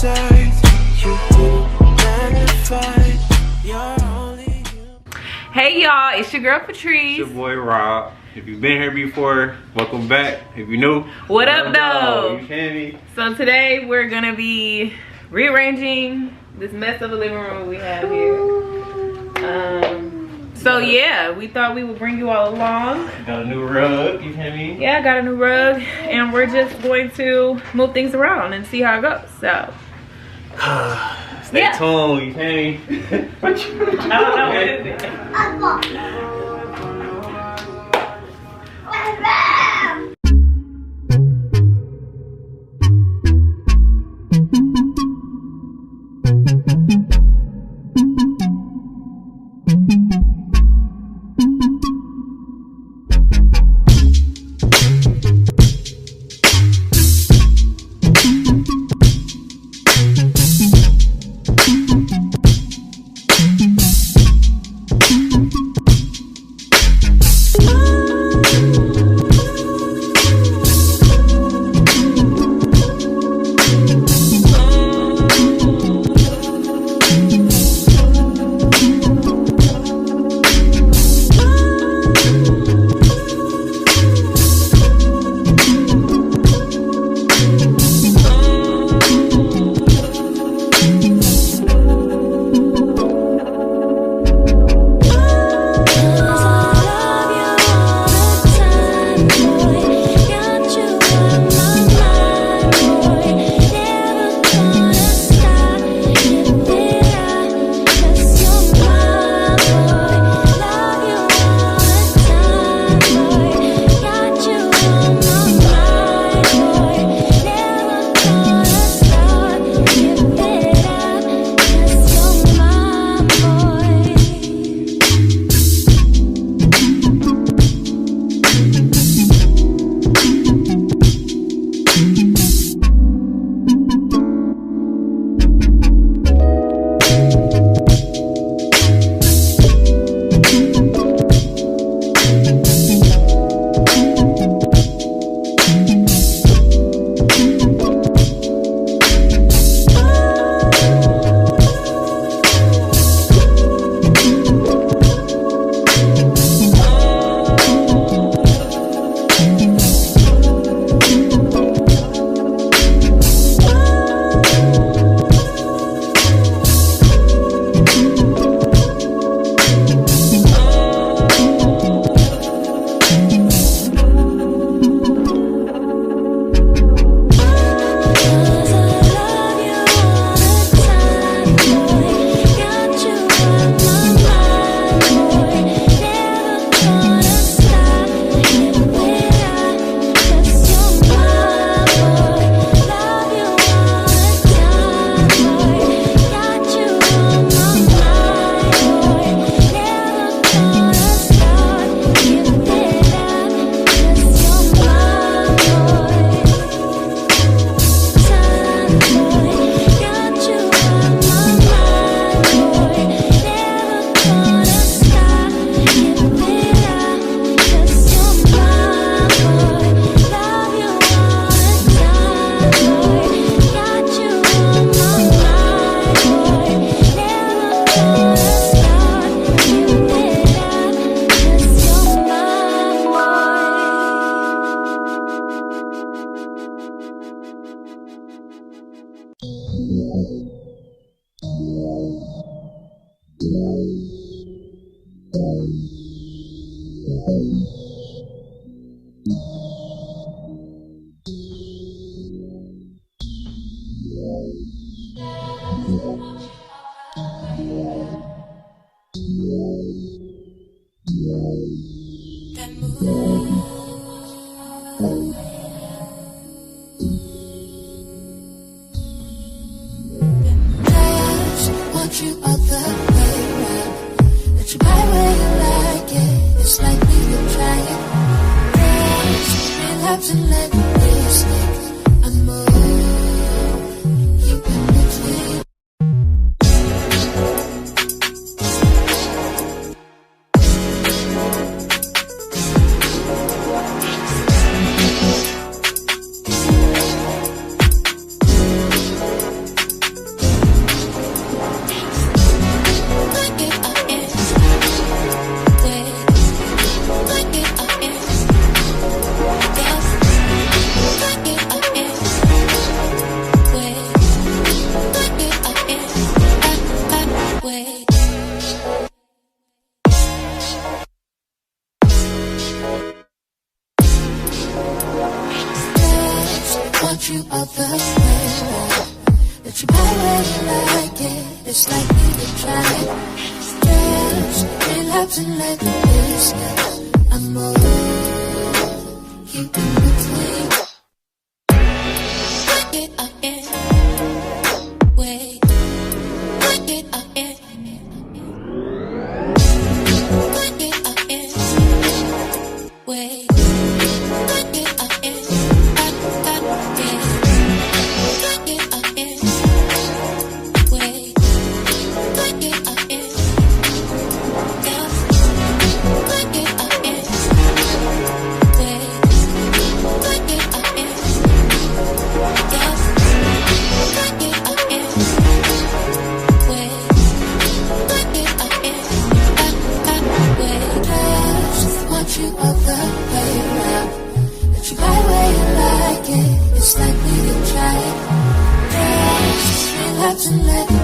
inside. You magnified. You're only you. Hey y'all, it's your girl Patrice. It's your boy Rob. If you've been here before, welcome back. If you're new, what up though? You feel me? So today we're gonna be rearranging this mess of a living room we have here. So yeah, we thought we would bring you all along. Got a new rug, you feel me? Yeah, I got a new rug, and we're just going to move things around and see how it goes. So stay tuned, you feel me? What you? I don't know, what is it? you buy where you like it. It's like we could try it. Just relapse and let the business. I'm over you in between. Work it again. Wait. Work it again. Work it again. Wait. Work it again. Work it again. Wait. Work it again. Yeah. Work it again. Wait. Work it again. Yeah. Work it again. Wait. Work it again. Wait. Just want you other way around. Let you buy where you like it. It's like we could try it. Just relax and let